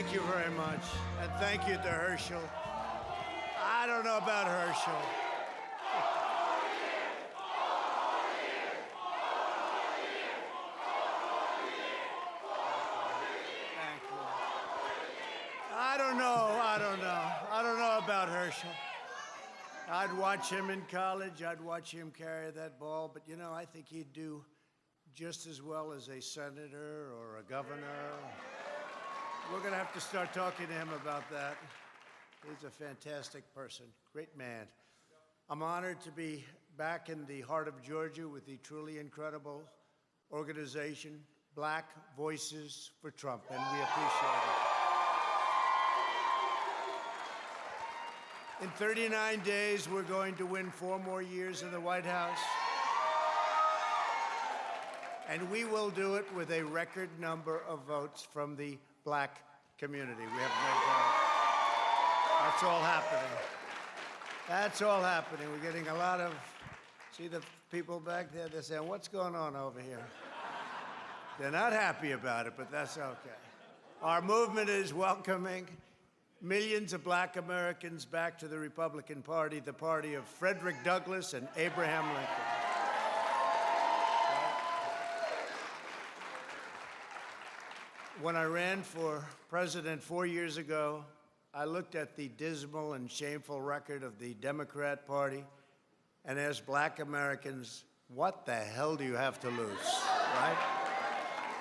Thank you very much. And thank you to Herschel. I don't know about Herschel. Thank you. I don't know about Herschel. I'd watch him in college. I'd watch him carry that ball. But, you know, I think he'd do just as well as a senator or a governor. We're going to have to start talking to him about that. He's a fantastic person, great man. I'm honored to be back in the heart of Georgia with the truly incredible organization, Black Voices for Trump, and we appreciate it. In 39 days, we're going to win 4 more years in the White House. And we will do it with a record number of votes from the Black community. We have no doubt. That's all happening. That's all happening. We're getting a lot of, see the people back there, they're saying, what's going on over here? They're not happy about it, but that's okay. Our movement is welcoming millions of Black Americans back to the Republican Party, the party of Frederick Douglass and Abraham Lincoln. When I ran for president 4 years ago, I looked at the dismal and shameful record of the Democrat Party and asked Black Americans, what the hell do you have to lose, right?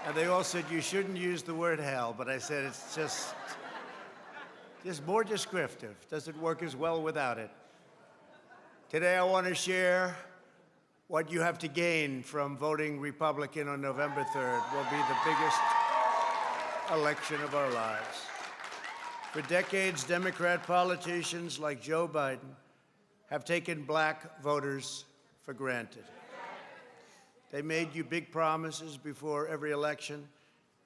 And they all said, you shouldn't use the word hell, but I said, it's just more descriptive. Doesn't work as well without it. Today, I want to share what you have to gain from voting Republican on November 3rd. Will be the biggest election of our lives. For decades, Democrat politicians like Joe Biden have taken Black voters for granted. They made you big promises before every election,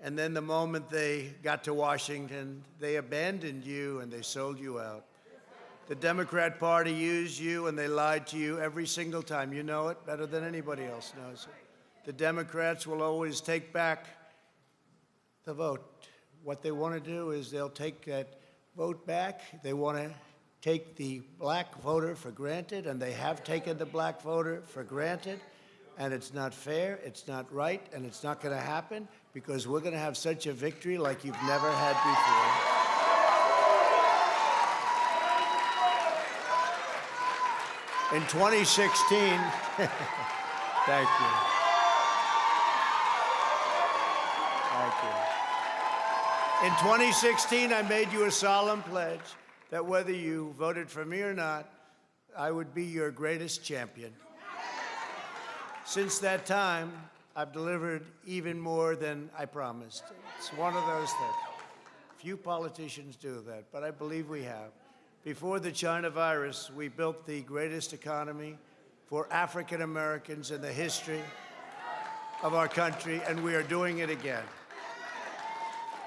and then the moment they got to Washington, they abandoned you and they sold you out. The Democrat Party used you and they lied to you every single time. You know it better than anybody else knows it. The Democrats will always take back the vote. What they want to do is they'll take that vote back. They want to take the Black voter for granted, and they have taken the Black voter for granted. And it's not fair, it's not right, and it's not going to happen because we're going to have such a victory like you've never had before. In 2016, thank you. Thank you. In 2016, I made you a solemn pledge that whether you voted for me or not, I would be your greatest champion. Since that time, I've delivered even more than I promised. It's one of those things. Few politicians do that, but I believe we have. Before the China virus, we built the greatest economy for African Americans in the history of our country, and we are doing it again.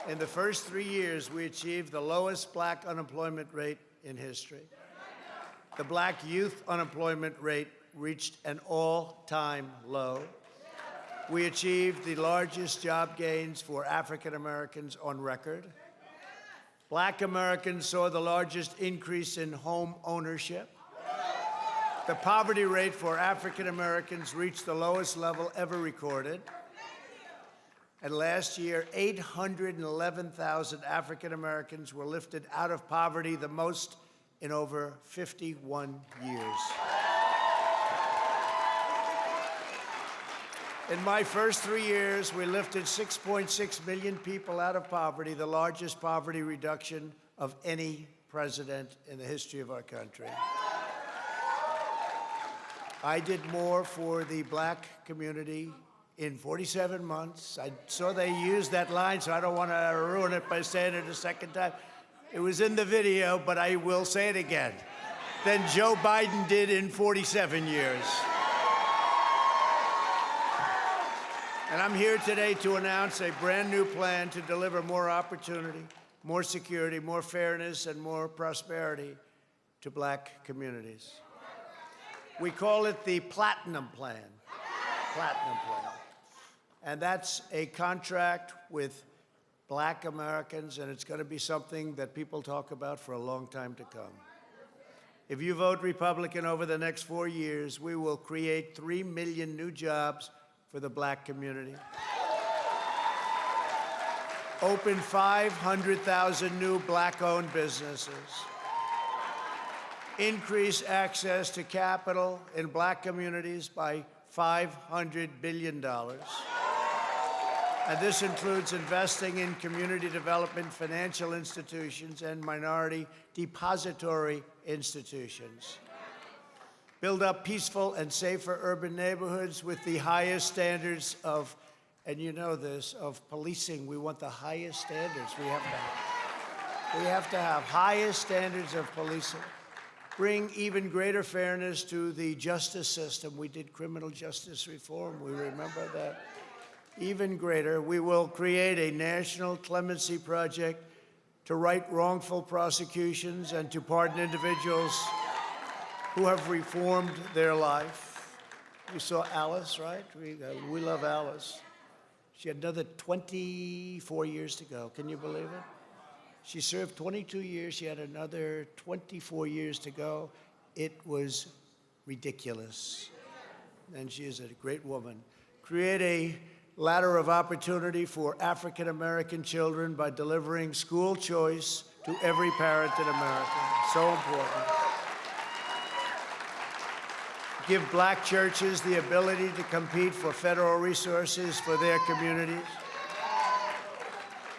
In the first 3 years, we achieved the lowest Black unemployment rate in history. The Black youth unemployment rate reached an all-time low. We achieved the largest job gains for African Americans on record. Black Americans saw the largest increase in home ownership. The poverty rate for African Americans reached the lowest level ever recorded. And last year, 811,000 African Americans were lifted out of poverty, the most in over 51 years. In my first 3 years, we lifted 6.6 million people out of poverty, the largest poverty reduction of any president in the history of our country. I did more for the Black community in 47 months. I saw they used that line, so I don't want to ruin it by saying it a second time. It was in the video, but I will say it again. Than Joe Biden did in 47 years. And I'm here today to announce a brand new plan to deliver more opportunity, more security, more fairness, and more prosperity to Black communities. We call it the Platinum Plan. Platinum Plan. And that's a contract with Black Americans, and it's going to be something that people talk about for a long time to come. If you vote Republican over the next 4 years, we will create 3 million new jobs for the Black community, open 500,000 new Black-owned businesses, increase access to capital in Black communities by $500 billion. And this includes investing in community development, financial institutions, and minority depository institutions. Build up peaceful and safer urban neighborhoods with the highest standards of, and you know this, of policing. We want the highest standards. We have to have highest standards of policing. Bring even greater fairness to the justice system. We did criminal justice reform. We remember that. Even greater, we will create a national clemency project to right wrongful prosecutions and to pardon individuals who have reformed their life. You saw Alice, right? We love Alice. She had another 24 years to go. Can you believe it? She served 22 years. She had another 24 years to go. It was ridiculous. And she is a great woman. Create a ladder of opportunity for African-American children by delivering school choice to every parent in America. So important. Give Black churches the ability to compete for federal resources for their communities.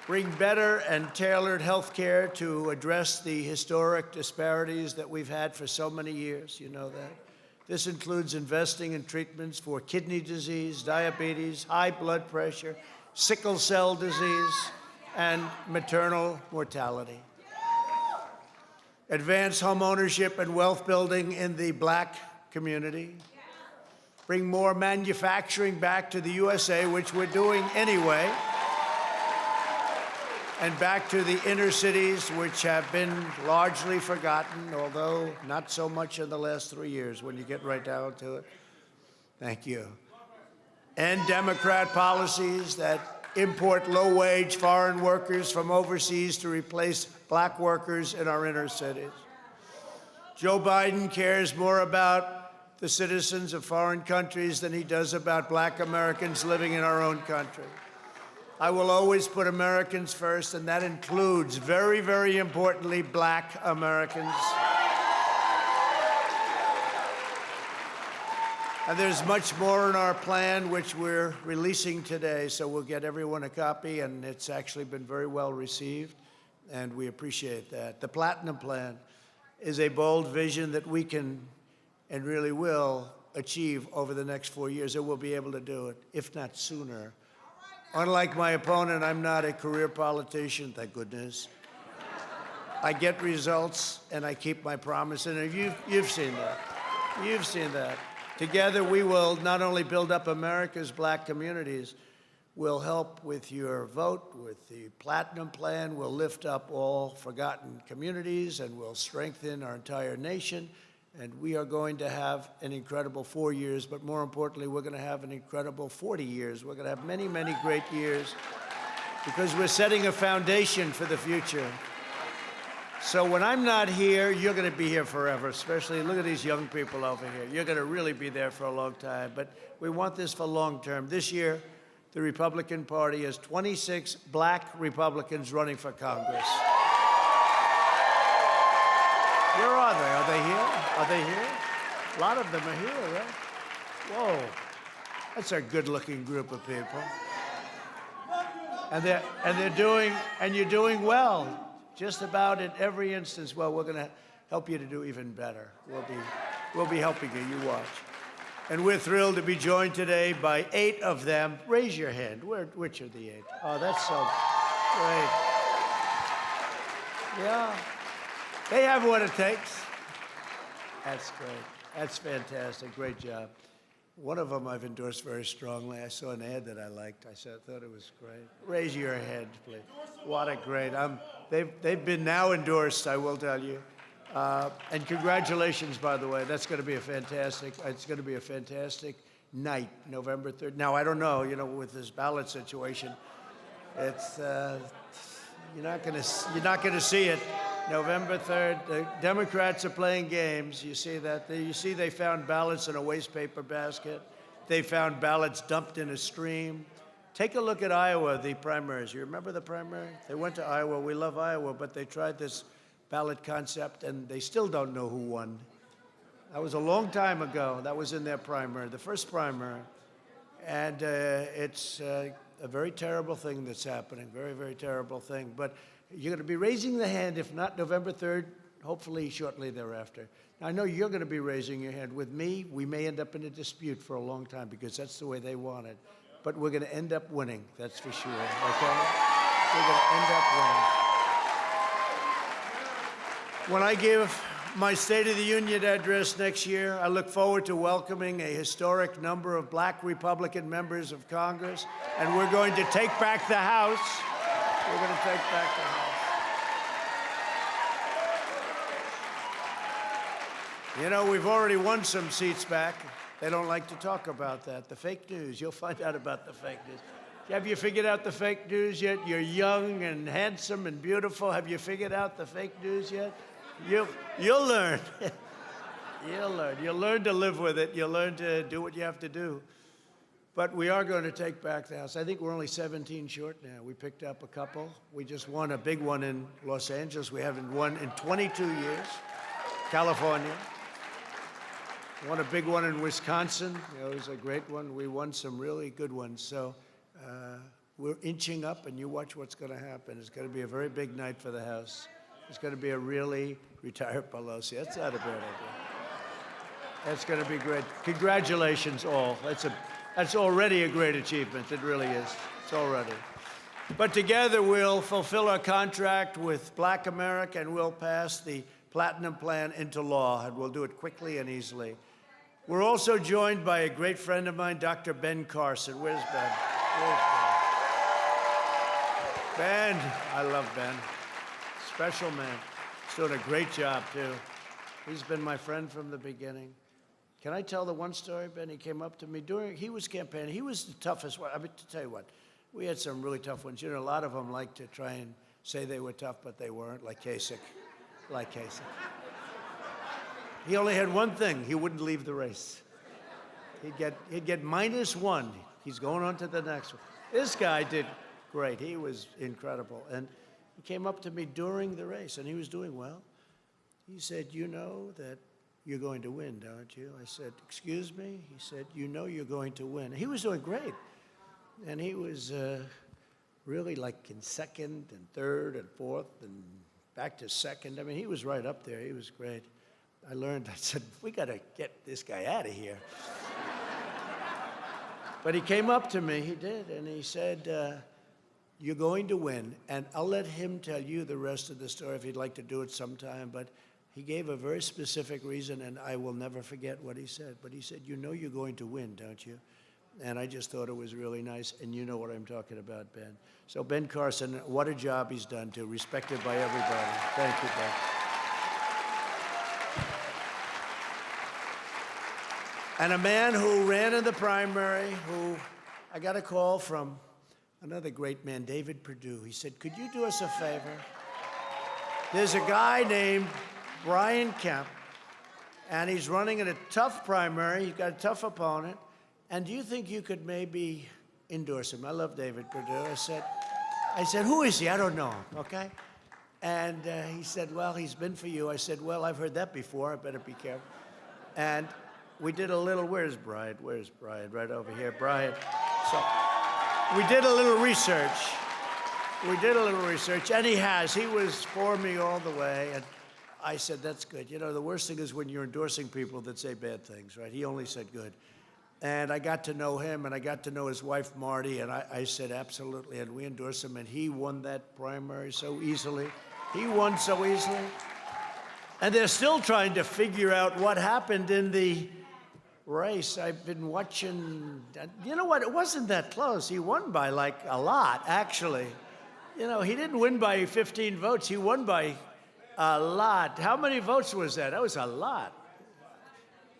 Bring better and tailored health care to address the historic disparities that we've had for so many years. You know that. This includes investing in treatments for kidney disease, diabetes, high blood pressure, sickle cell disease, and maternal mortality. Advance home ownership and wealth building in the Black community. Bring more manufacturing back to the USA, which we're doing anyway, and back to the inner cities, which have been largely forgotten, although not so much in the last 3 years when you get right down to it. Thank you. End Democrat policies that import low-wage foreign workers from overseas to replace Black workers in our inner cities. Joe Biden cares more about the citizens of foreign countries than he does about Black Americans living in our own country. I will always put Americans first, and that includes, very, very importantly, Black Americans. And there's much more in our plan, which we're releasing today, so we'll get everyone a copy, and it's actually been very well received, and we appreciate that. The Platinum Plan is a bold vision that we can and really will achieve over the next 4 years, and we'll be able to do it, if not sooner. Unlike my opponent, I'm not a career politician, thank goodness. I get results, and I keep my promise, and you've seen that. You've seen that. Together, we will not only build up America's Black communities, we'll help with your vote, with the Platinum Plan, we'll lift up all forgotten communities, and we'll strengthen our entire nation. And we are going to have an incredible 4 years, but more importantly, we're going to have an incredible 40 years. We're going to have many, many great years because we're setting a foundation for the future. So when I'm not here, you're going to be here forever, especially look at these young people over here. You're going to really be there for a long time, but we want this for long term. This year, the Republican Party has 26 Black Republicans running for Congress. Where are they? Are they here? Are they here? A lot of them are here, right? Whoa. That's a good-looking group of people. And you're doing well. Just about in every instance. Well, we're going to help you to do even better. We'll be helping you. You watch. And we're thrilled to be joined today by 8 of them. Raise your hand. Which are the 8? Oh, that's so great. Yeah. They have what it takes. That's great. That's fantastic. Great job. One of them I've endorsed very strongly. I saw an ad that I liked. I thought it was great. Raise your hand, please. What a great. They've been now endorsed, I will tell you. And congratulations, by the way. That's going to be it's going to be a fantastic night, November 3rd. Now, I don't know, with this ballot situation, It's you're not going to see it. November 3rd, the Democrats are playing games. You see that? You see they found ballots in a waste paper basket. They found ballots dumped in a stream. Take a look at Iowa, the primaries. You remember the primary? They went to Iowa. We love Iowa, but they tried this ballot concept, and they still don't know who won. That was a long time ago. That was in their primary, the first primary. And it's a very terrible thing that's happening, very, very terrible thing. But you're going to be raising the hand, if not November 3rd, hopefully shortly thereafter. Now, I know you're going to be raising your hand. With me, we may end up in a dispute for a long time because that's the way they want it. But we're going to end up winning, that's for sure, okay? We're going to end up winning. When I give my State of the Union address next year, I look forward to welcoming a historic number of Black Republican members of Congress, and we're going to take back the House. We're going to take back the House. You know, we've already won some seats back. They don't like to talk about that. The fake news, you'll find out about the fake news. Have you figured out the fake news yet? You're young and handsome and beautiful. Have you figured out the fake news yet? You'll learn. You'll learn. You'll learn to live with it. You'll learn to do what you have to do. But we are going to take back the House. I think we're only 17 short now. We picked up a couple. We just won a big one in Los Angeles. We haven't won in 22 years. California. Won a big one in Wisconsin. It was a great one. We won some really good ones. So we're inching up, and you watch what's going to happen. It's going to be a very big night for the House. It's going to be a really retired Pelosi. That's not a bad idea. That's going to be great. Congratulations, all. That's already a great achievement. It really is. It's already. But together we'll fulfill our contract with Black America, and we'll pass the Platinum Plan into law, and we'll do it quickly and easily. We're also joined by a great friend of mine, Dr. Ben Carson. Where's Ben? Where's Ben? Ben, I love Ben. Special man. He's doing a great job, too. He's been my friend from the beginning. Can I tell the one story, Ben? He came up to me he was campaigning. He was the toughest one. I mean, to tell you what, we had some really tough ones. You know, a lot of them like to try and say they were tough, but they weren't, like Kasich. Like Kasich. He only had one thing. He wouldn't leave the race. He'd get -1. He's going on to the next one. This guy did great. He was incredible. And he came up to me during the race, and he was doing well. He said, "You know that you're going to win, don't you?" I said, "Excuse me?" He said, "You know you're going to win." He was doing great. And he was really like in second and third and fourth and back to second. I mean, he was right up there. He was great. I said, we got to get this guy out of here. But he came up to me, he did, and he said, "You're going to win." And I'll let him tell you the rest of the story if he'd like to do it sometime. But he gave a very specific reason, and I will never forget what he said. But he said, "You know you're going to win, don't you?" And I just thought it was really nice, and you know what I'm talking about, Ben. So Ben Carson, what a job he's done, too, respected by everybody. Thank you, Ben. And a man who ran in the primary, who I got a call from another great man, David Perdue. He said, "Could you do us a favor? There's a guy named Brian Kemp, and he's running in a tough primary. He's got a tough opponent. And do you think you could maybe endorse him?" I love David Perdue. I said, "Who is he? I don't know him," okay? And he said, "Well, he's been for you." I said, "Well, I've heard that before. I better be careful." And we did a little, where's Brian? Where's Brian? Right over here, Brian. So we did a little research. And he was for me all the way. And I said, "That's good." You know, the worst thing is when you're endorsing people that say bad things, right? He only said good. And I got to know him, and I got to know his wife, Marty, and I said, absolutely, and we endorsed him, and he won that primary so easily. He won so easily. And they're still trying to figure out what happened in the race. I've been watching. You know what? It wasn't that close. He won by, like, a lot, actually. You know, he didn't win by 15 votes. He won by a lot. How many votes was that? That was a lot.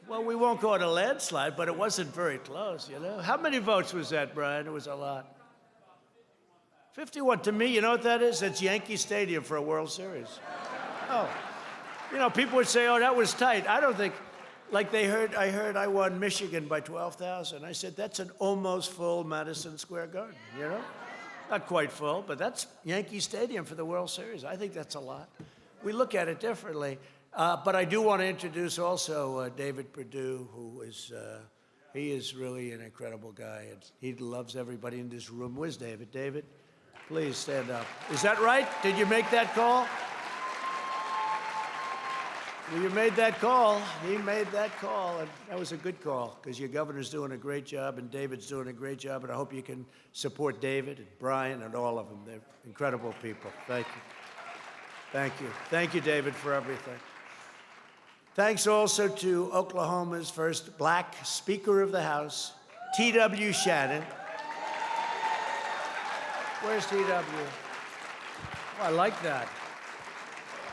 Well, we won't call it a landslide, but it wasn't very close, you know? How many votes was that, Brian? It was a lot. 51, to me, you know what that is? That's Yankee Stadium for a World Series. Oh, you know, people would say, oh, that was tight. I don't think, like I heard I won Michigan by 12,000. I said, that's an almost full Madison Square Garden, you know? Not quite full, but that's Yankee Stadium for the World Series. I think that's a lot. We look at it differently. But I do want to introduce also David Perdue, who is, he is really an incredible guy. And he loves everybody in this room. Where's David? David, please stand up. Is that right? Did you make that call? Well, you made that call. He made that call, and that was a good call because your governor's doing a great job and David's doing a great job, and I hope you can support David and Brian and all of them. They're incredible people. Thank you. Thank you. Thank you, David, for everything. Thanks also to Oklahoma's first black Speaker of the House, T.W. Shannon. Where's T.W.? Oh, I like that.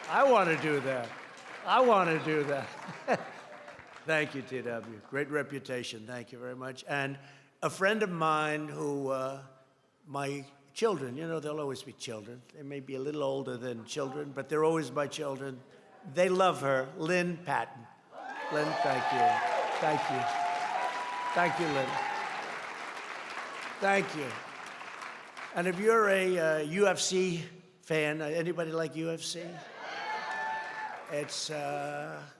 I want to do that. I want to do that. Thank you, T.W. Great reputation. Thank you very much. And a friend of mine who, my children, you know, they'll always be children. They may be a little older than children, but they're always my children. They love her, Lynn Patton. Lynn, thank you. Thank you. Thank you, Lynn. Thank you. And if you're a UFC fan, anybody like UFC? It's,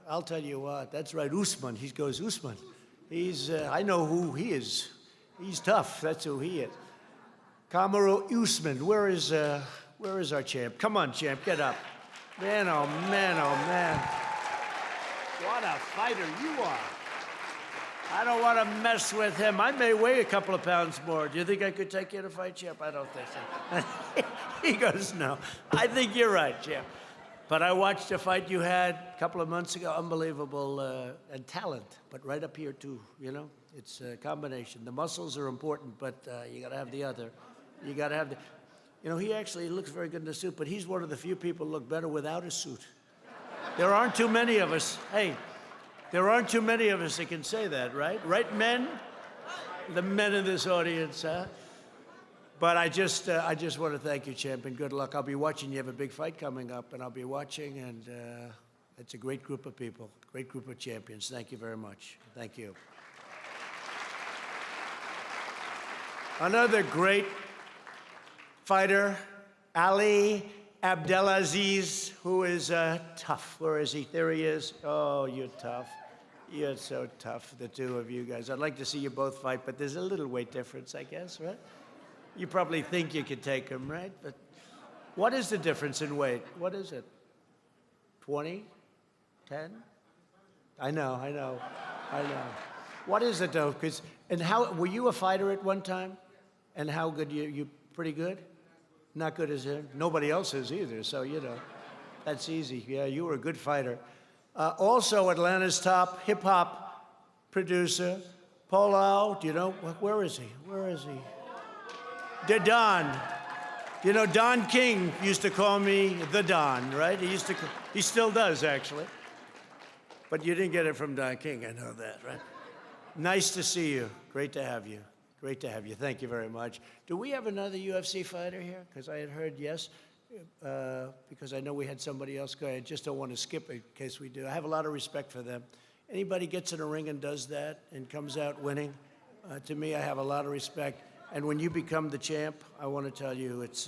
I'll tell you what, that's right, Usman. He goes, Usman. He's, I know who he is. He's tough, that's who he is. Kamaru Usman, where is our champ? Come on, champ, get up. Man, oh man, oh man. What a fighter you are. I don't want to mess with him. I may weigh a couple of pounds more. Do you think I could take you to fight, champ? I don't think so. He goes, no. I think you're right, champ. But I watched a fight you had a couple of months ago, unbelievable, and talent, but right up here too, you know? It's a combination. The muscles are important, but you gotta have the other. You gotta have the, you know, he actually looks very good in a suit, but he's one of the few people who look better without a suit. There aren't too many of us, hey, there aren't too many of us that can say that, right? Right, men? The men in this audience, huh? But I just want to thank you, champ, and good luck. I'll be watching. You have a big fight coming up, and I'll be watching, and it's a great group of people, great group of champions. Thank you very much. Thank you. Another great fighter, Ali Abdelaziz, who is tough. Where is he? There he is. Oh, you're tough. You're so tough, the two of you guys. I'd like to see you both fight, but there's a little weight difference, I guess, right? You probably think you could take him, right? But what is the difference in weight? What is it? 20? 10? I know. What is it, though? And how, were you a fighter at one time? And how good, you pretty good? Not good as him? Nobody else is either, so, you know, that's easy. Yeah, you were a good fighter. Also, Atlanta's top hip-hop producer, Polo, do you know, where is he? Where is he? The Don. You know, Don King used to call me the Don, right? He still does, actually. But you didn't get it from Don King, I know that, right? Nice to see you. Great to have you. Great to have you. Thank you very much. Do we have another UFC fighter here? Because I had heard yes, because I know we had somebody else go. I just don't want to skip it in case we do. I have a lot of respect for them. Anybody gets in a ring and does that and comes out winning, to me, I have a lot of respect. And when you become the champ, I want to tell you, that's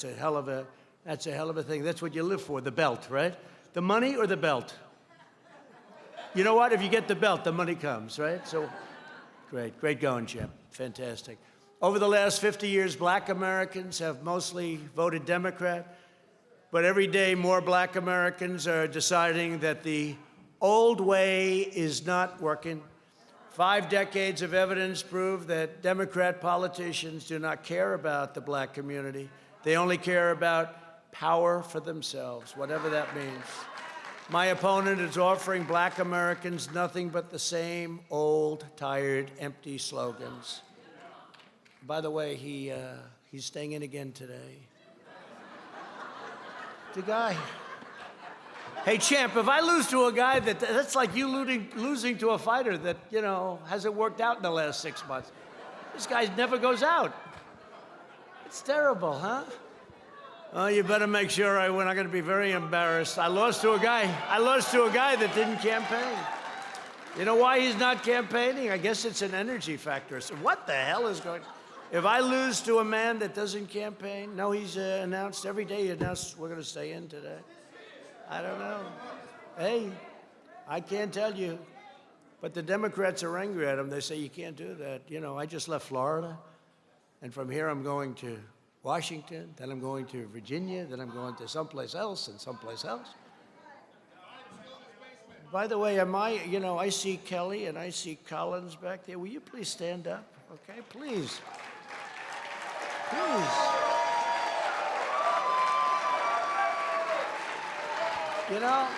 a hell of a thing. That's what you live for, the belt, right? The money or the belt? You know what? If you get the belt, the money comes, right? So, great going, champ. Fantastic. Over the last 50 years, black Americans have mostly voted Democrat, but every day more black Americans are deciding that the old way is not working. 5 decades of evidence prove that Democrat politicians do not care about the black community. They only care about power for themselves, whatever that means. My opponent is offering black Americans nothing but the same old, tired, empty slogans. By the way, he's staying in again today. The guy. Hey, champ, if I lose to a guy that's like you losing to a fighter that, you know, hasn't worked out in the last 6 months. This guy never goes out. It's terrible, huh? Oh, you better make sure I win. I'm going to be very embarrassed. I lost to a guy that didn't campaign. You know why he's not campaigning? I guess it's an energy factor. So what the hell is going on? If I lose to a man that doesn't campaign, no, he's announced every day, he announced we're going to stay in today. I don't know. Hey, I can't tell you. But the Democrats are angry at him. They say, you can't do that. You know, I just left Florida, and from here I'm going to Washington, then I'm going to Virginia, then I'm going to someplace else and someplace else. By the way, I see Kelly and I see Collins back there. Will you please stand up? Okay, please. Please. You know,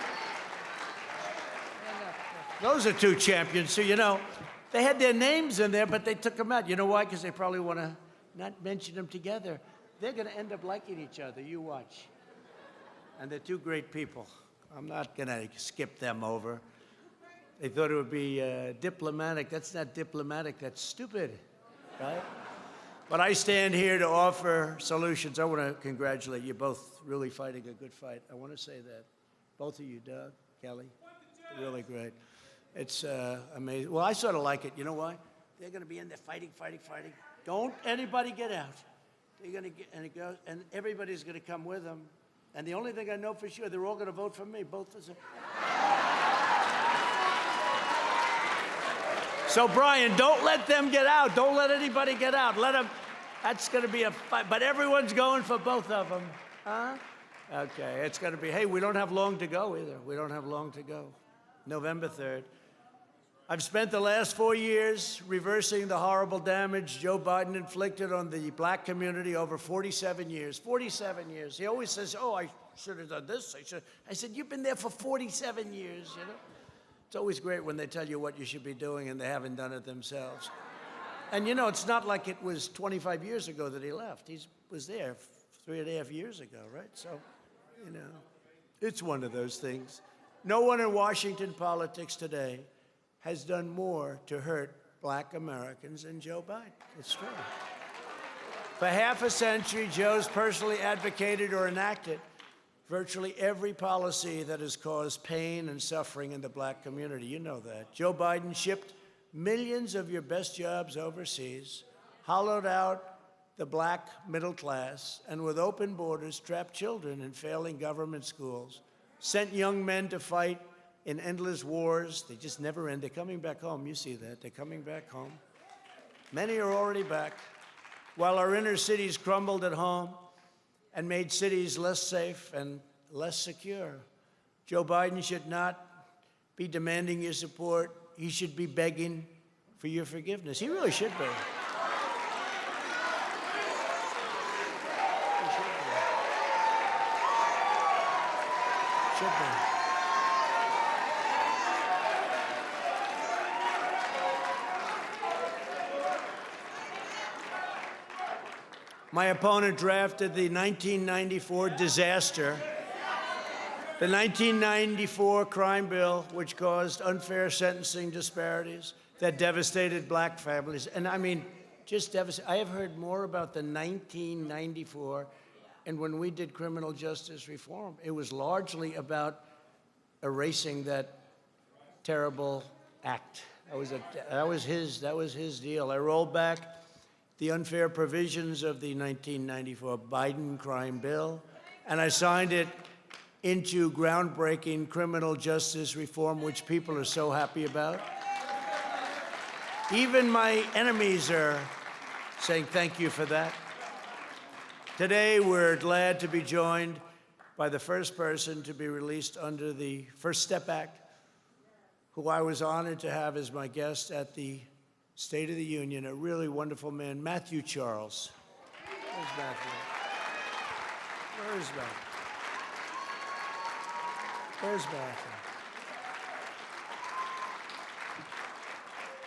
those are two champions. So, you know, they had their names in there, but they took them out. You know why? Because they probably want to not mention them together. They're going to end up liking each other. You watch. And they're two great people. I'm not going to skip them over. They thought it would be diplomatic. That's not diplomatic. That's stupid, right? But I stand here to offer solutions. I want to congratulate you both, really fighting a good fight. I want to say that. Both of you, Doug, Kelly, really great. It's amazing. Well, I sort of like it. You know why? They're going to be in there fighting. Don't anybody get out. They're going to get, and it goes, and everybody's going to come with them. And the only thing I know for sure, they're all going to vote for me, both of them. So, Brian, don't let them get out. Don't let anybody get out. Let them. That's going to be a fight. But everyone's going for both of them. Huh? Okay, it's going to be, hey, we don't have long to go either. We don't have long to go. November 3rd. I've spent the last 4 years reversing the horrible damage Joe Biden inflicted on the black community over 47 years. 47 years. He always says, oh, I should have done this. I said, you've been there for 47 years, you know? It's always great when they tell you what you should be doing and they haven't done it themselves. And, you know, it's not like it was 25 years ago that he left. He was there 3.5 years ago, right? So, you know, it's one of those things. No one in Washington politics today has done more to hurt black Americans than Joe Biden. It's true. For half a century, Joe's personally advocated or enacted virtually every policy that has caused pain and suffering in the black community. You know that. Joe Biden shipped millions of your best jobs overseas, hollowed out the black middle class, and with open borders, trapped children in failing government schools, sent young men to fight in endless wars. They just never end. They're coming back home. You see that. They're coming back home. Many are already back. While our inner cities crumbled at home and made cities less safe and less secure, Joe Biden should not be demanding your support. He should be begging for your forgiveness. He really should be. Should be. My opponent drafted the 1994 disaster, the 1994 crime bill, which caused unfair sentencing disparities that devastated black families. And I mean, just devastated. I have heard more about the 1994, and when we did criminal justice reform, it was largely about erasing that terrible act. That was his deal. I rolled back the unfair provisions of the 1994 Biden crime bill, and I signed it into groundbreaking criminal justice reform, which people are so happy about. Even my enemies are saying thank you for that. Today, we're glad to be joined by the first person to be released under the First Step Act, who I was honored to have as my guest at the State of the Union, a really wonderful man, Matthew Charles. Where's Matthew? Where's Matthew? Where's Matthew?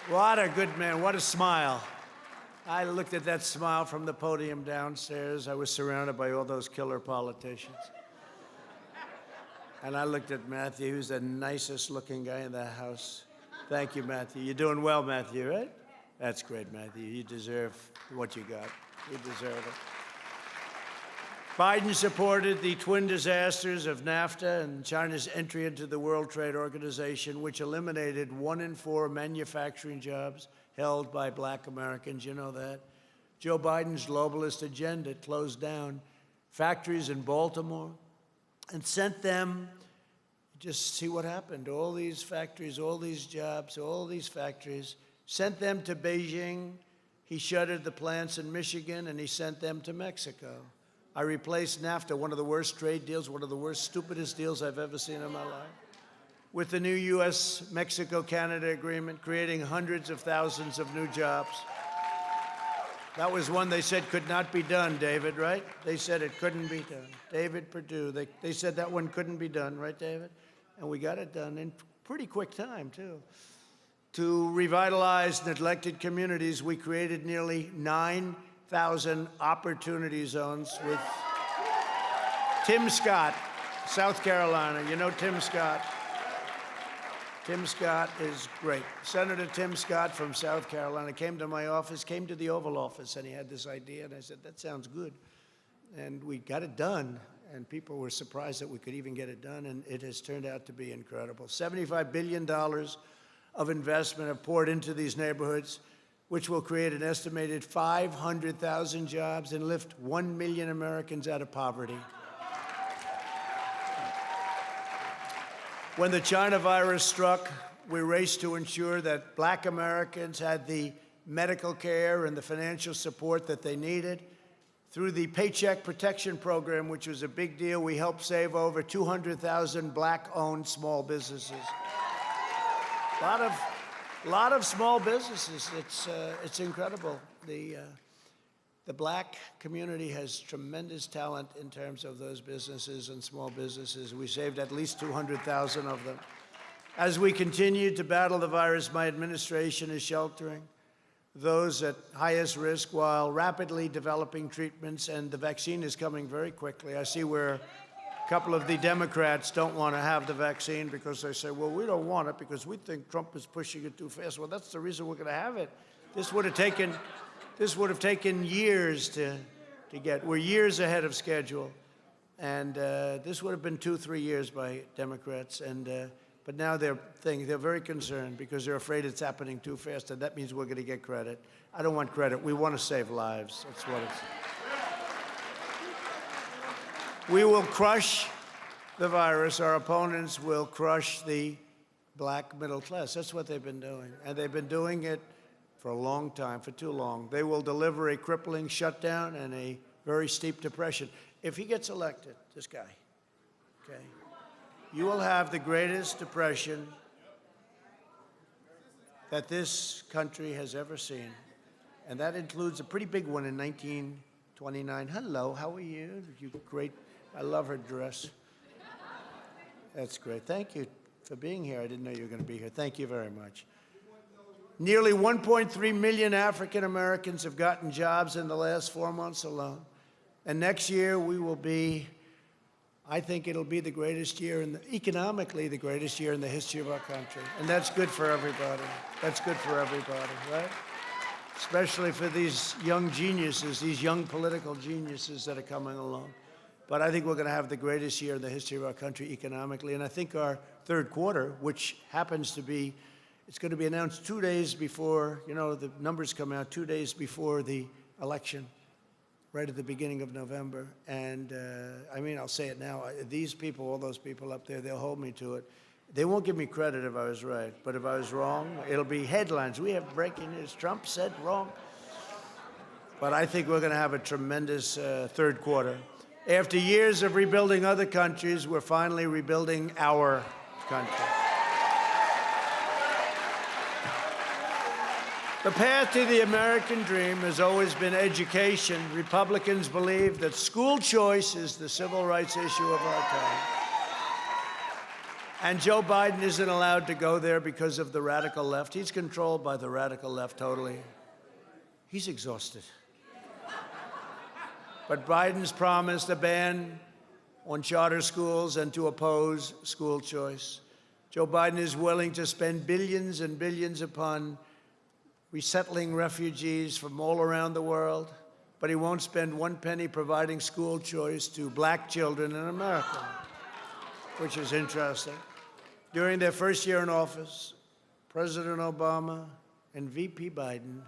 What a good man, what a smile. I looked at that smile from the podium downstairs. I was surrounded by all those killer politicians. And I looked at Matthew, who's the nicest looking guy in the house. Thank you, Matthew. You're doing well, Matthew, right? That's great, Matthew. You deserve what you got. You deserve it. Biden supported the twin disasters of NAFTA and China's entry into the World Trade Organization, which eliminated 1 in 4 manufacturing jobs held by Black Americans. You know that. Joe Biden's globalist agenda closed down factories in Baltimore and sent them, just see what happened, all these factories, all these jobs, all these factories, sent them to Beijing. He shuttered the plants in Michigan, and he sent them to Mexico. I replaced NAFTA, one of the worst trade deals, one of the worst, stupidest deals I've ever seen in my life, with the new U.S.-Mexico-Canada agreement, creating hundreds of thousands of new jobs. That was one they said could not be done, David, right? They said it couldn't be done. David Perdue, they said that one couldn't be done, right, David? And we got it done in pretty quick time, too. To revitalize neglected communities, we created nearly 9,000 opportunity zones with Tim Scott, South Carolina. You know Tim Scott. Tim Scott is great. Senator Tim Scott from South Carolina came to my office, came to the Oval Office, and he had this idea, and I said, that sounds good. And we got it done, and people were surprised that we could even get it done, and it has turned out to be incredible. $75 billion of investment have poured into these neighborhoods, which will create an estimated 500,000 jobs and lift 1 million Americans out of poverty. When the China virus struck, we raced to ensure that Black Americans had the medical care and the financial support that they needed. Through the Paycheck Protection Program, which was a big deal, we helped save over 200,000 Black-owned small businesses. A lot of small businesses. It's incredible. The Black community has tremendous talent in terms of those businesses and small businesses. We saved at least 200,000 of them. As we continue to battle the virus, my administration is sheltering those at highest risk while rapidly developing treatments, and the vaccine is coming very quickly. I see where a couple of the Democrats don't want to have the vaccine because they say, well, we don't want it because we think Trump is pushing it too fast. Well, that's the reason we're going to have it. This would have taken years to get. We're years ahead of schedule. And this would have been 2-3 years by Democrats. But now they're very concerned because they're afraid it's happening too fast, and that means we're going to get credit. I don't want credit. We want to save lives. That's what it's. We will crush the virus. Our opponents will crush the Black middle class. That's what they've been doing. And they've been doing it for a long time, for too long. They will deliver a crippling shutdown and a very steep depression. If he gets elected, this guy, okay, you will have the greatest depression that this country has ever seen. And that includes a pretty big one in 1929. Hello, how are you? You great. I love her dress. That's great. Thank you for being here. I didn't know you were going to be here. Thank you very much. Nearly 1.3 million African Americans have gotten jobs in the last 4 months alone. And next year we will be, I think it'll be the greatest year, economically the greatest year in the history of our country. And that's good for everybody. That's good for everybody, right? Especially for these young geniuses, these young political geniuses that are coming along. But I think we're going to have the greatest year in the history of our country economically. And I think our third quarter, which happens to be, it's going to be announced 2 days before, you know, the numbers come out 2 days before the election, right at the beginning of November. And I mean, I'll say it now. These people, all those people up there, they'll hold me to it. They won't give me credit if I was right. But if I was wrong, it'll be headlines. We have breaking news. Trump said wrong. But I think we're going to have a tremendous third quarter. After years of rebuilding other countries, we're finally rebuilding our country. The path to the American dream has always been education. Republicans believe that school choice is the civil rights issue of our time. And Joe Biden isn't allowed to go there because of the radical left. He's controlled by the radical left totally. He's exhausted. But Biden's promised a ban on charter schools and to oppose school choice. Joe Biden is willing to spend billions and billions upon resettling refugees from all around the world, but he won't spend one penny providing school choice to black children in America, which is interesting. During their first year in office, President Obama and VP Biden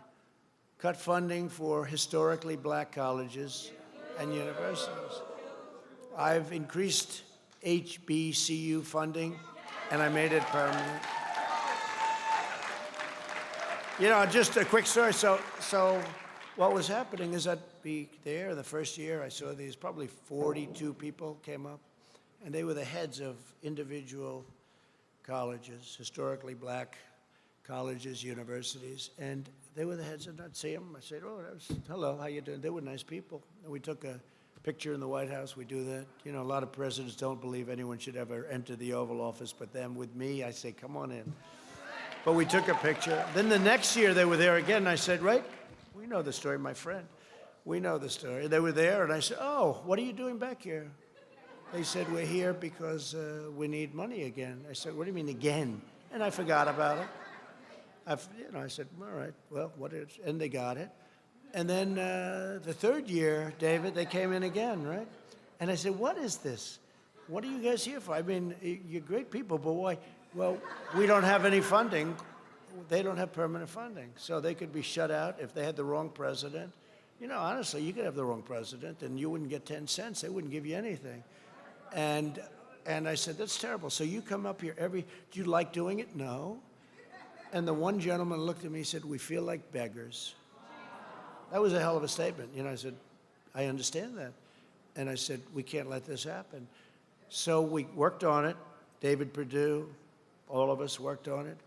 cut funding for historically black colleges and universities. I've increased HBCU funding, and I made it permanent. You know, just a quick story. So what was happening is I'd be there the first year. I saw these probably 42 people came up, and they were the heads of individual colleges, historically black colleges, universities, and they were the heads, and I'd see them. I said, oh, hello, how you doing? They were nice people. And we took a picture in the White House. We do that. You know, a lot of presidents don't believe anyone should ever enter the Oval Office, but then with me, I say, come on in. But we took a picture. Then the next year, they were there again, and I said, right, we know the story, my friend. We know the story. They were there, and I said, oh, what are you doing back here? They said, we're here because we need money again. I said, what do you mean again? And I forgot about it. I said, all right, well, what is, and they got it. And then the third year, David, they came in again, right? And I said, what is this? What are you guys here for? I mean, you're great people, but why? Well, we don't have any funding. They don't have permanent funding. So they could be shut out if they had the wrong president. You know, honestly, you could have the wrong president and you wouldn't get 10 cents. They wouldn't give you anything. And I said, that's terrible. So you come up here do you like doing it? No. And the one gentleman looked at me and said, we feel like beggars. That was a hell of a statement. You know, I said, I understand that. And I said, we can't let this happen. So we worked on it. David Perdue, all of us worked on it.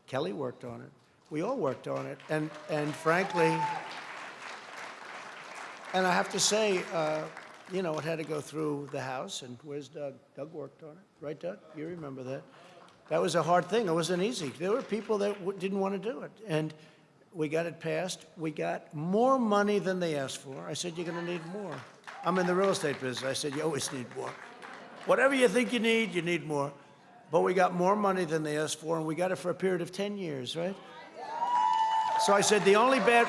Kelly worked on it. We all worked on it. And frankly, and I have to say, you know, it had to go through the House. And where's Doug? Doug worked on it. Right, Doug? You remember that. That was a hard thing. It wasn't easy. There were people that didn't want to do it. And we got it passed. We got more money than they asked for. I said, you're going to need more. I'm in the real estate business. I said, you always need more. Whatever you think you need more. But we got more money than they asked for, and we got it for a period of 10 years, right? So I said,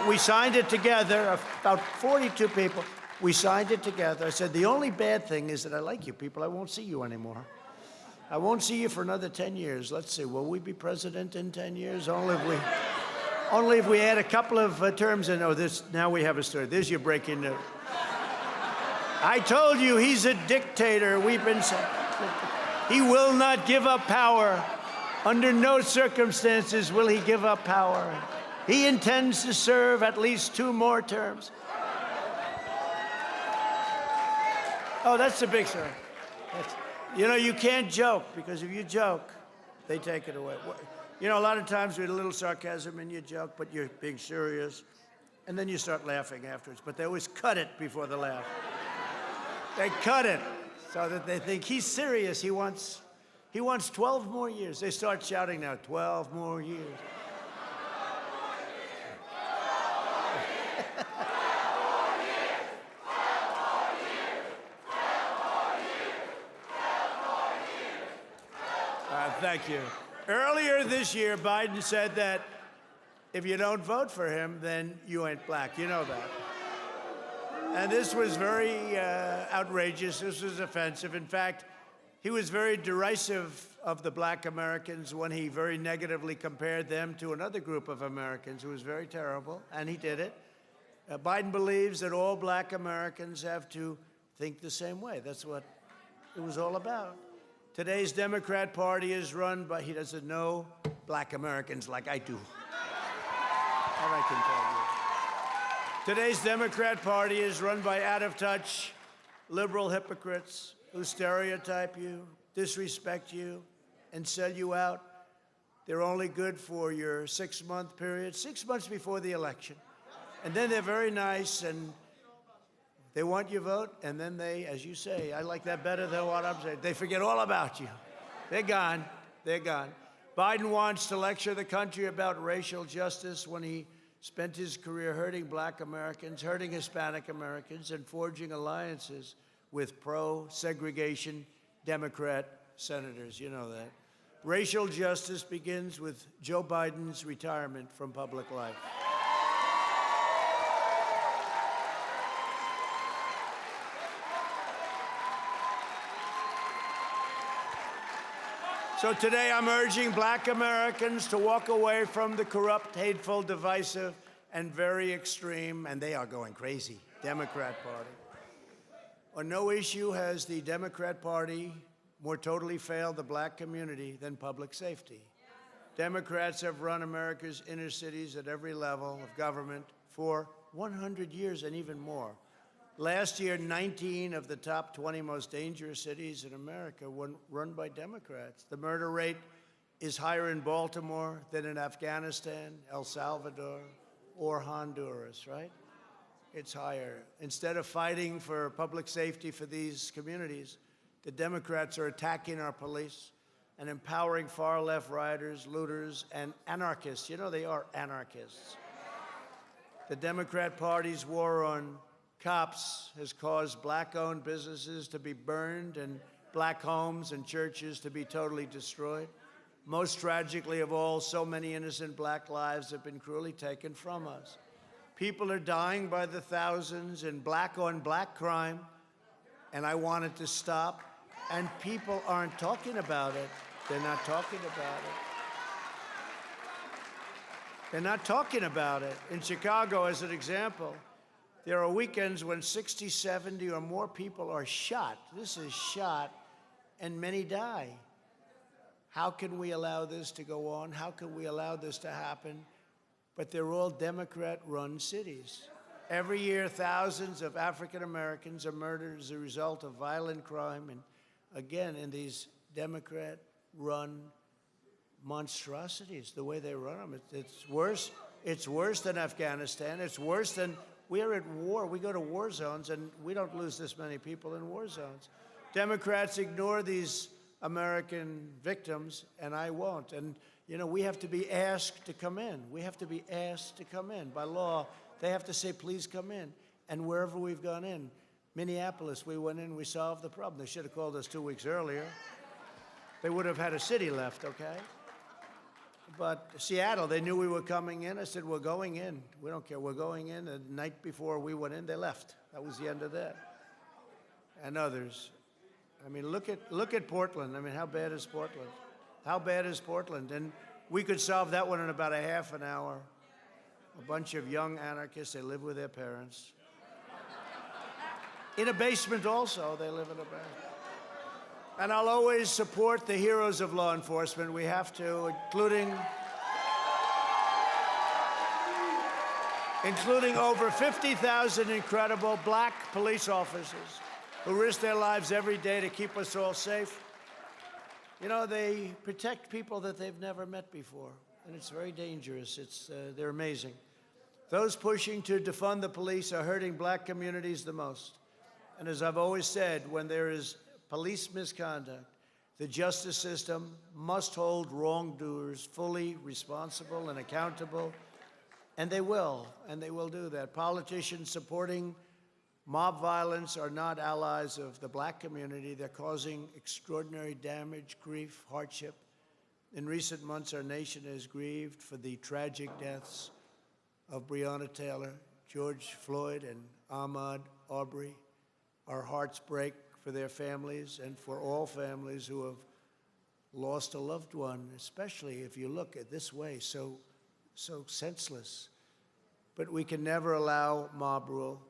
we signed it together, about 42 people. We signed it together. I said, the only bad thing is that I like you people. I won't see you anymore. I won't see you for another 10 years. Let's see, will we be president in 10 years? Only if we add a couple of terms in. Oh, now we have a story. There's your breaking news. I told you he's a dictator. We've been saying he will not give up power. Under no circumstances will he give up power. He intends to serve at least 2 more terms. Oh, that's the big story. You know, you can't joke, because if you joke, they take it away. You know, a lot of times with a little sarcasm and you joke, but you're being serious, and then you start laughing afterwards. But they always cut it before the laugh. They cut it so that they think he's serious. He wants 12 more years. They start shouting now, 12 more years. Thank you. Earlier this year, Biden said that if you don't vote for him, then you ain't black. You know that. And this was very outrageous. This was offensive. In fact, he was very derisive of the black Americans when he very negatively compared them to another group of Americans who was very terrible, and he did it. Biden believes that all black Americans have to think the same way. That's what it was all about. Today's Democrat Party is run by, he doesn't know black Americans like I do. That I can tell you. Today's Democrat Party is run by out-of-touch liberal hypocrites who stereotype you, disrespect you, and sell you out. They're only good for your 6-month period, 6 months before the election. And then they're very nice, and they want your vote, and then they, as you say, I like that better than what I'm saying, they forget all about you. They're gone. They're gone. Biden wants to lecture the country about racial justice when he spent his career hurting black Americans, hurting Hispanic Americans, and forging alliances with pro-segregation Democrat senators. You know that. Racial justice begins with Joe Biden's retirement from public life. So today I'm urging black Americans to walk away from the corrupt, hateful, divisive, and very extreme, and they are going crazy, Democrat Party. On no issue has the Democrat Party more totally failed the black community than public safety. Democrats have run America's inner cities at every level of government for 100 years and even more. Last year, 19 of the top 20 most dangerous cities in America were run by Democrats. The murder rate is higher in Baltimore than in Afghanistan, El Salvador, or Honduras, right? It's higher. Instead of fighting for public safety for these communities, the Democrats are attacking our police and empowering far-left rioters, looters, and anarchists. You know, they are anarchists. The Democrat Party's war on cops has caused black-owned businesses to be burned and black homes and churches to be totally destroyed. Most tragically of all, so many innocent black lives have been cruelly taken from us. People are dying by the thousands in black-on-black crime, and I want it to stop. And people aren't talking about it. They're not talking about it. They're not talking about it. In Chicago, as an example, there are weekends when 60, 70 or more people are shot. This is shot, and many die. How can we allow this to go on? How can we allow this to happen? But they're all Democrat-run cities. Every year, thousands of African Americans are murdered as a result of violent crime, and again, in these Democrat-run monstrosities, the way they run them. It's worse. It's worse than Afghanistan. It's worse than, we're at war. We go to war zones, and we don't lose this many people in war zones. Democrats ignore these American victims, and I won't. And, you know, we have to be asked to come in. We have to be asked to come in. By law, they have to say, please come in. And wherever we've gone in, Minneapolis, we went in, we solved the problem. They should have called us 2 weeks earlier. They would have had a city left, okay? But Seattle, they knew we were coming in. I said, we're going in. We don't care. We're going in. The night before we went in, they left. That was the end of that. And others. I mean, look at Portland. I mean, how bad is Portland? How bad is Portland? And we could solve that one in about a half an hour. A bunch of young anarchists, they live with their parents. In a basement also, they live in a basement. And I'll always support the heroes of law enforcement. We have to, including over 50,000 incredible black police officers who risk their lives every day to keep us all safe. You know, they protect people that they've never met before, and it's very dangerous. They're amazing. Those pushing to defund the police are hurting black communities the most. And as I've always said, when there is police misconduct, the justice system must hold wrongdoers fully responsible and accountable, and they will do that. Politicians supporting mob violence are not allies of the black community. They're causing extraordinary damage, grief, hardship. In recent months, our nation has grieved for the tragic deaths of Breonna Taylor, George Floyd, and Ahmaud Arbery. Our hearts break for their families and for all families who have lost a loved one, especially if you look at this way, so senseless. But we can never allow mob rule.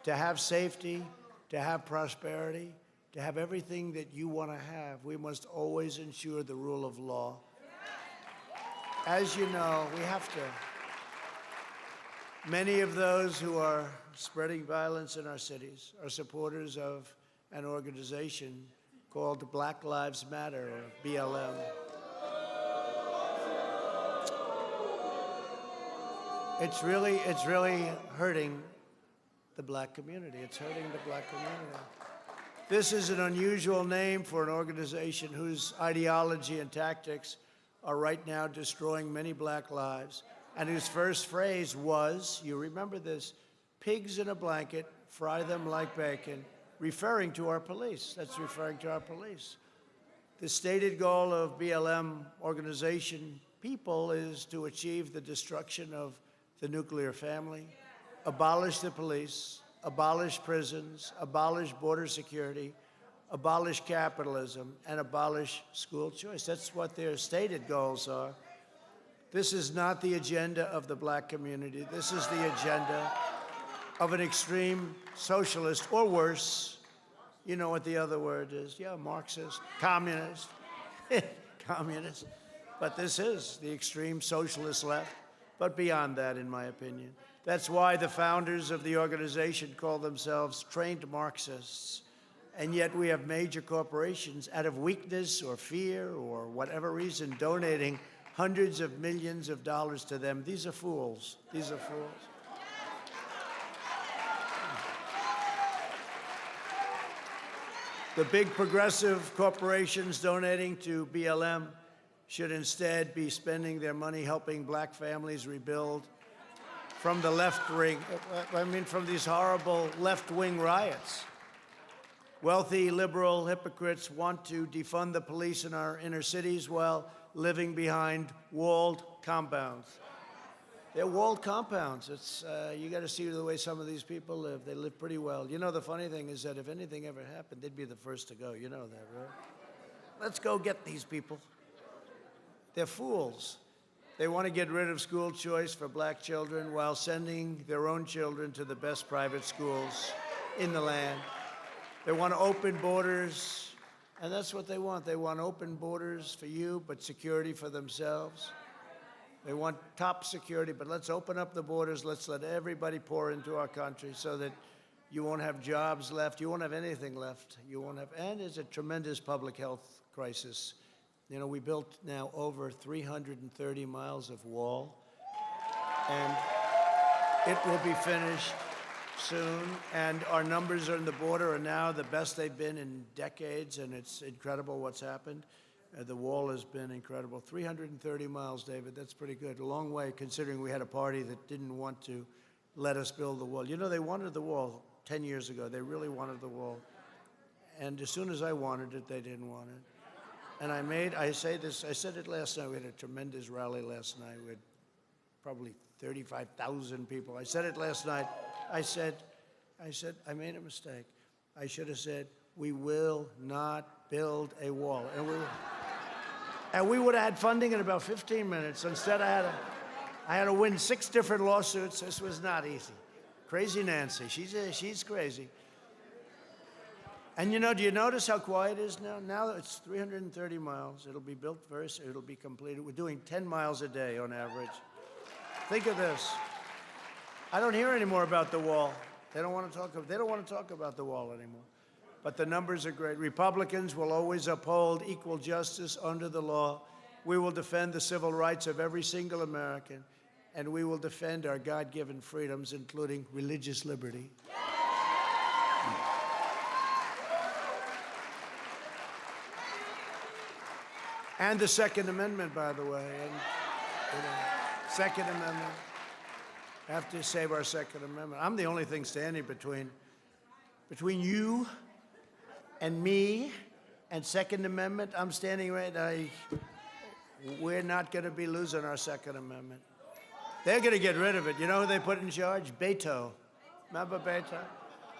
To have safety, to have prosperity, to have everything that you want to have, we must always ensure the rule of law. As you know, we have to. Many of those who are spreading violence in our cities are supporters of an organization called Black Lives Matter, or BLM. It's really hurting the black community. It's hurting the black community. This is an unusual name for an organization whose ideology and tactics are right now destroying many black lives, and whose first phrase was, you remember this, pigs in a blanket, fry them like bacon, referring to our police. That's referring to our police. The stated goal of BLM organization people is to achieve the destruction of the nuclear family, abolish the police, abolish prisons, abolish border security, abolish capitalism, and abolish school choice. That's what their stated goals are. This is not the agenda of the black community. This is the agenda of an extreme socialist, or worse. You know what the other word is? Yeah, Marxist, communist, communist. But this is the extreme socialist left, but beyond that, in my opinion. That's why the founders of the organization call themselves trained Marxists. And yet we have major corporations, out of weakness or fear or whatever reason, donating hundreds of millions of dollars to them. These are fools. These are fools. The big progressive corporations donating to BLM should instead be spending their money helping black families rebuild from the left wing, from these horrible left-wing riots. Wealthy liberal hypocrites want to defund the police in our inner cities while living behind walled compounds. They're walled compounds. It's, you got to see the way some of these people live. They live pretty well. You know, the funny thing is that if anything ever happened, they'd be the first to go. You know that, right? Let's go get these people. They're fools. They want to get rid of school choice for black children while sending their own children to the best private schools in the land. They want to open borders, and that's what they want. They want open borders for you, but security for themselves. They want top security, but let's open up the borders. Let's let everybody pour into our country so that you won't have jobs left. You won't have anything left. You won't have, and it's a tremendous public health crisis. You know, we built now over 330 miles of wall, and it will be finished soon, and our numbers on the border are now the best they've been in decades, and it's incredible what's happened. The wall has been incredible. 330 miles, David, that's pretty good. A long way, considering we had a party that didn't want to let us build the wall. You know, they wanted the wall 10 years ago. They really wanted the wall. And as soon as I wanted it, they didn't want it. And I said it last night. We had a tremendous rally last night. We had probably 35,000 people. I said it last night. I said, I made a mistake. I should have said, we will not build a wall. And we would have had funding in about 15 minutes. Instead, I had to win 6 different lawsuits. This was not easy. Crazy Nancy, she's crazy. And you know, do you notice how quiet it is now? Now it's 330 miles. It'll be built very soon. It'll be completed. We're doing 10 miles a day on average. Think of this. I don't hear anymore about the wall. They don't want to talk about the wall anymore. But the numbers are great. Republicans will always uphold equal justice under the law. We will defend the civil rights of every single American, and we will defend our God-given freedoms, including religious liberty. And the Second Amendment, by the way. And, Second Amendment. I have to save our Second Amendment. I'm the only thing standing between you and me and Second Amendment. I'm standing right now. We're not going to be losing our Second Amendment. They're going to get rid of it. You know who they put in charge? Beto. Remember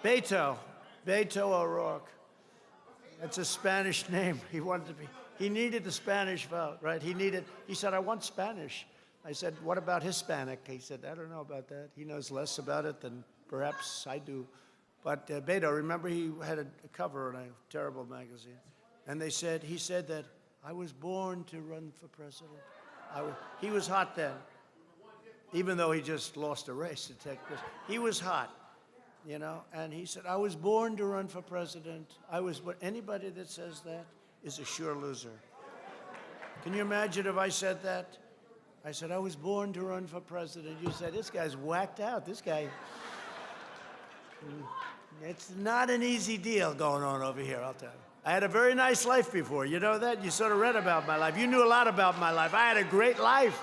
Beto? Beto O'Rourke. That's a Spanish name. He needed the Spanish vote, right? He said, I want Spanish. I said, what about Hispanic? He said, I don't know about that. He knows less about it than perhaps I do. But Beto, remember he had a cover in a terrible magazine. And he said that I was born to run for president. He was hot then, even though he just lost a race to Ted Cruz. He was hot, you know, and he said, I was born to run for president. Anybody that says that is a sure loser. Can you imagine if I said that? I said, I was born to run for president. You said, this guy's whacked out. This guy, it's not an easy deal going on over here, I'll tell you. I had a very nice life before. You know that? You sort of read about my life. You knew a lot about my life. I had a great life.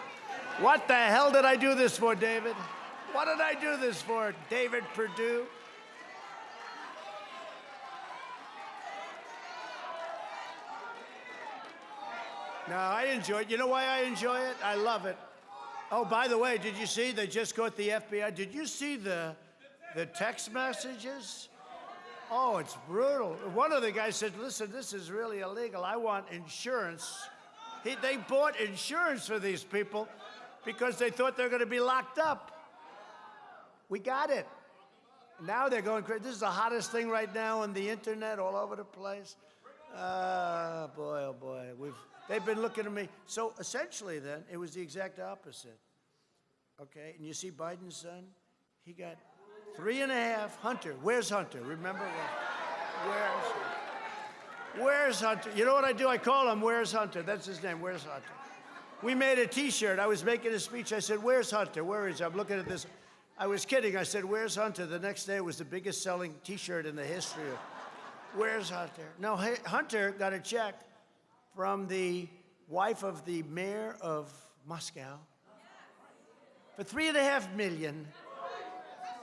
What the hell did I do this for, David? What did I do this for, David Perdue? No, I enjoy it. You know why I enjoy it? I love it. Oh, by the way, did you see they just caught the FBI? Did you see the text messages? Oh, it's brutal. One of the guys said, listen, this is really illegal. I want insurance. They bought insurance for these people because they thought they're going to be locked up. We got it. Now they're going crazy. This is the hottest thing right now on the internet, all over the place. Boy, oh boy. They've been looking at me. So essentially then, it was the exact opposite. Okay, and you see Biden's son? He got 3.5. Hunter. Where's Hunter? Remember? Where's Hunter? You know what I do? I call him Where's Hunter? That's his name. Where's Hunter? We made a T-shirt. I was making a speech. I said, where's Hunter? Where is he? I'm looking at this. I was kidding. I said, where's Hunter? The next day it was the biggest selling T-shirt in the history of Where's Hunter? No, Hunter got a check from the wife of the mayor of Moscow for $3.5 million.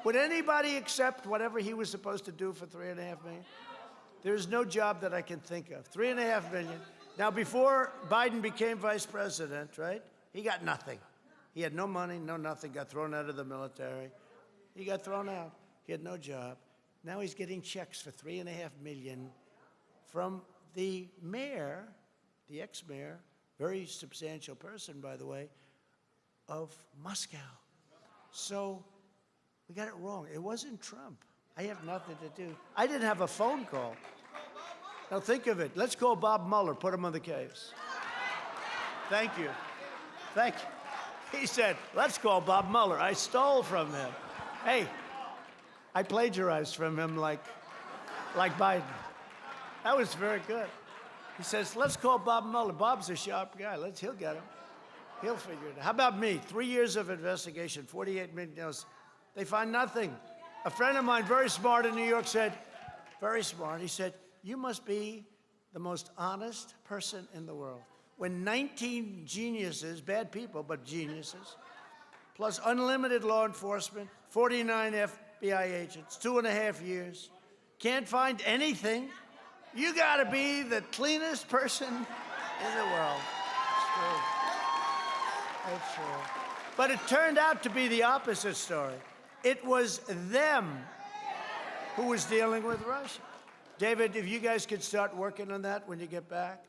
Would anybody accept whatever he was supposed to do for $3.5 million? There's no job that I can think of. $3.5 million. Now, before Biden became vice president, right, he got nothing. He had no money, no nothing, got thrown out of the military. He got thrown out. He had no job. Now he's getting checks for $3.5 million from the mayor, the ex-mayor, very substantial person, by the way, of Moscow. So we got it wrong. It wasn't Trump. I have nothing to do. I didn't have a phone call. Now think of it. Let's call Bob Mueller, put him on the case. Thank you. Thank you. He said, let's call Bob Mueller. I stole from him. Hey, I plagiarized from him like Biden. That was very good. He says, let's call Bob Mueller. Bob's a sharp guy. He'll get him. He'll figure it out. How about me? 3 years of investigation, 48 million. They find nothing. A friend of mine, very smart in New York, said, very smart, he said, you must be the most honest person in the world. When 19 geniuses, bad people, but geniuses, plus unlimited law enforcement, 49 FBI agents, 2.5 years, can't find anything, you gotta be the cleanest person in the world. It's true. It's true. But it turned out to be the opposite story. It was them who was dealing with Russia. David, if you guys could start working on that when you get back.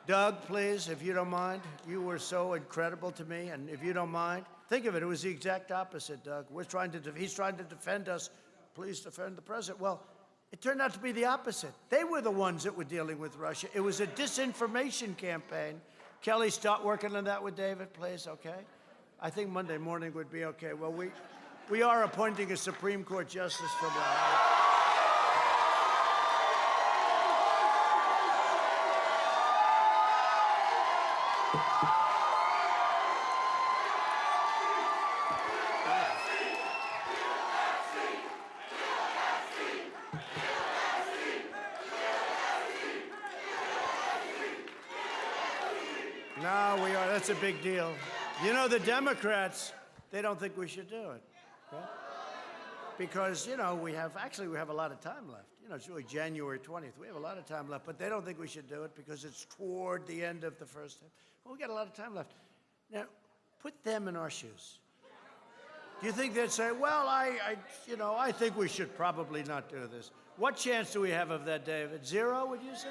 Doug, please, if you don't mind. You were so incredible to me, and if you don't mind, think of it. It was the exact opposite, Doug. He's trying to defend us. Please defend the president. Well, it turned out to be the opposite. They were the ones that were dealing with Russia. It was a disinformation campaign. Kelly, start working on that with David, please, okay? I think Monday morning would be okay. Well, we are appointing a Supreme Court justice tomorrow. No, we are. That's a big deal. You know, the Democrats, they don't think we should do it. Okay? Because, you know, we have a lot of time left. You know, it's really January 20th. We have a lot of time left, but they don't think we should do it because it's toward the end of the first term. Well, we got a lot of time left. Now, put them in our shoes. Do you think they'd say, well, I think we should probably not do this? What chance do we have of that, David? Zero, would you say?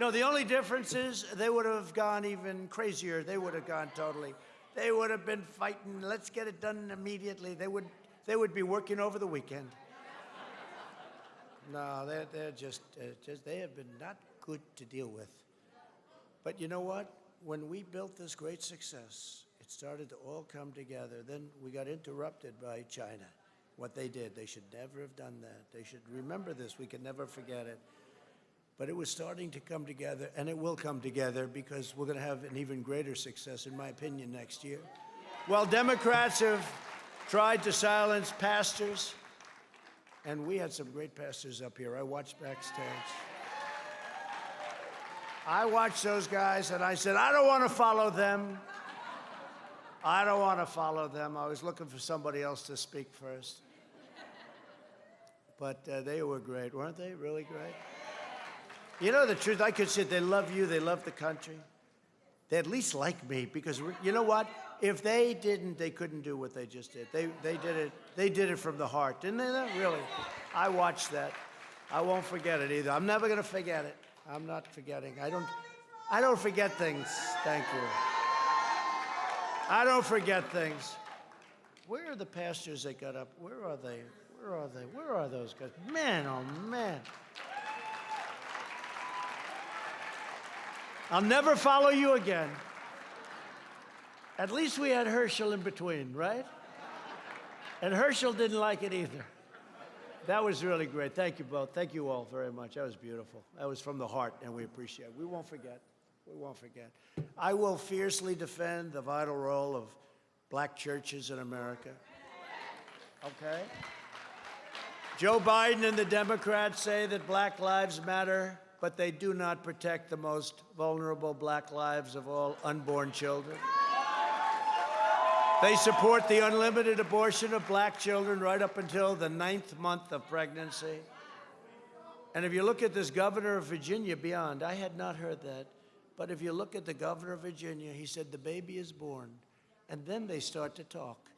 No, the only difference is they would have gone even crazier. They would have gone totally. They would have been fighting, let's get it done immediately. They would be working over the weekend. No, they're just they have been not good to deal with. But you know what? When we built this great success, it started to all come together. Then we got interrupted by China. What they did, they should never have done that. They should remember this. We can never forget it. But it was starting to come together, and it will come together because we're going to have an even greater success, in my opinion, next year. While Democrats have tried to silence pastors, and we had some great pastors up here. I watched backstage. I watched those guys, and I said, I don't want to follow them. I don't want to follow them. I was looking for somebody else to speak first. But they were great, weren't they? Really great? You know the truth, I could say they love you, they love the country. They at least like me, because you know what? If they didn't, they couldn't do what they just did. They did it from the heart, didn't they? Really? I watched that. I won't forget it either. I'm never going to forget it. I'm not forgetting. I don't forget things. Thank you. I don't forget things. Where are the pastors that got up? Where are they? Where are they? Where are those guys? Man, oh man. I'll never follow you again. At least we had Herschel in between, right? And Herschel didn't like it either. That was really great. Thank you both. Thank you all very much. That was beautiful. That was from the heart, and we appreciate it. We won't forget. We won't forget. I will fiercely defend the vital role of black churches in America. Okay? Joe Biden and the Democrats say that Black lives matter, but they do not protect the most vulnerable black lives of all, unborn children. They support the unlimited abortion of black children right up until the 9th month of pregnancy. And if you look at this governor of Virginia, beyond, I had not heard that, but if you look at the governor of Virginia, he said the baby is born, and then they start to talk.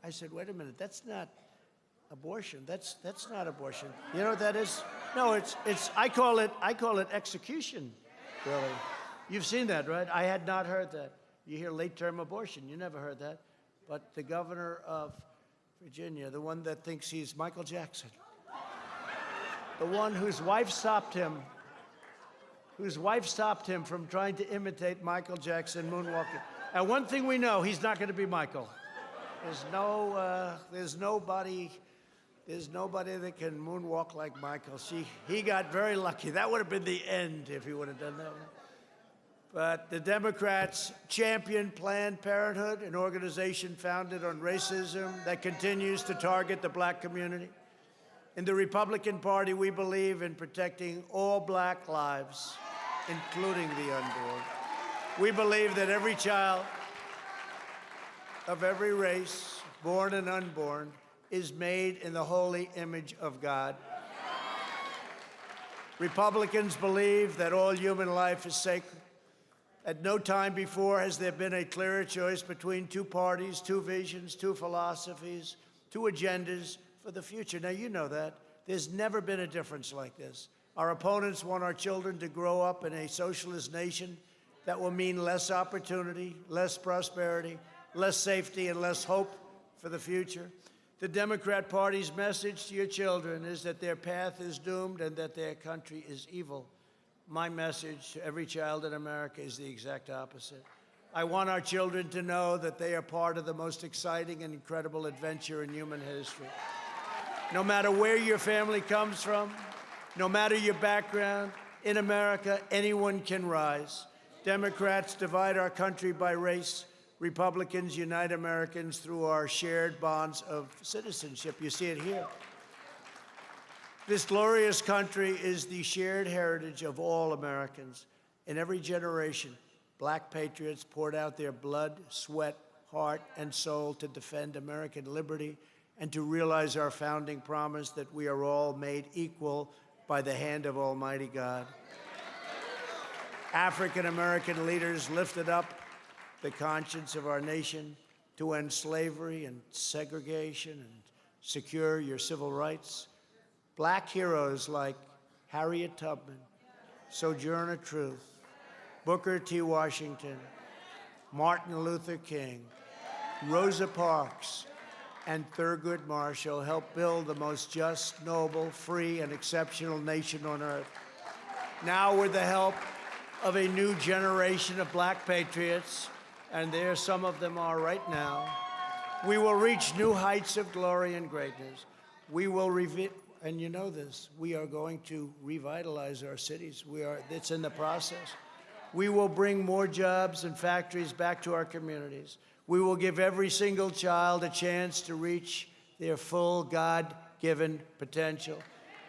I said, wait a minute, that's not abortion. That's not abortion. You know what that is? No, I call it execution, really. You've seen that, right? I had not heard that. You hear late-term abortion. You never heard that. But the governor of Virginia, the one that thinks he's Michael Jackson, the one whose wife stopped him from trying to imitate Michael Jackson moonwalking. And one thing we know, he's not going to be Michael. There's nobody that can moonwalk like Michael. He got very lucky. That would have been the end if he would have done that. But the Democrats champion Planned Parenthood, an organization founded on racism that continues to target the black community. In the Republican Party, we believe in protecting all black lives, including the unborn. We believe that every child of every race, born and unborn, is made in the holy image of God. Republicans believe that all human life is sacred. At no time before has there been a clearer choice between two parties, two visions, two philosophies, two agendas for the future. Now, you know that. There's never been a difference like this. Our opponents want our children to grow up in a socialist nation that will mean less opportunity, less prosperity, less safety, and less hope for the future. The Democrat Party's message to your children is that their path is doomed and that their country is evil. My message to every child in America is the exact opposite. I want our children to know that they are part of the most exciting and incredible adventure in human history. No matter where your family comes from, no matter your background, in America, anyone can rise. Democrats divide our country by race. Republicans unite Americans through our shared bonds of citizenship. You see it here. This glorious country is the shared heritage of all Americans. In every generation, black patriots poured out their blood, sweat, heart, and soul to defend American liberty and to realize our founding promise that we are all made equal by the hand of Almighty God. African-American leaders lifted up the conscience of our nation to end slavery and segregation and secure your civil rights. Black heroes like Harriet Tubman, Sojourner Truth, Booker T. Washington, Martin Luther King, Rosa Parks, and Thurgood Marshall helped build the most just, noble, free, and exceptional nation on earth. Now, with the help of a new generation of black patriots, and there some of them are right now, we will reach new heights of glory and greatness. We will and you know this, we are going to revitalize our cities. It's in the process. We will bring more jobs and factories back to our communities. We will give every single child a chance to reach their full God-given potential.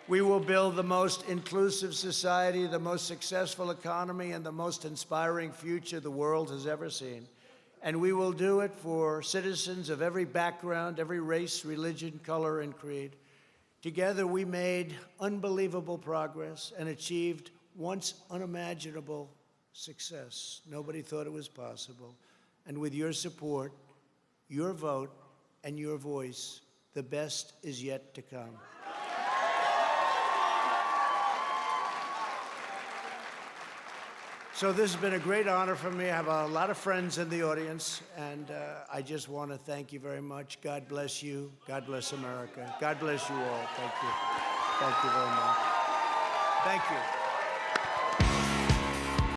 We will build the most inclusive society, the most successful economy, and the most inspiring future the world has ever seen. And we will do it for citizens of every background, every race, religion, color, and creed. Together, we made unbelievable progress and achieved once unimaginable success. Nobody thought it was possible. And with your support, your vote, and your voice, the best is yet to come. So this has been a great honor for me. I have a lot of friends in the audience, and I just want to thank you very much. God bless you. God bless America. God bless you all. Thank you. Thank you very much. Thank you.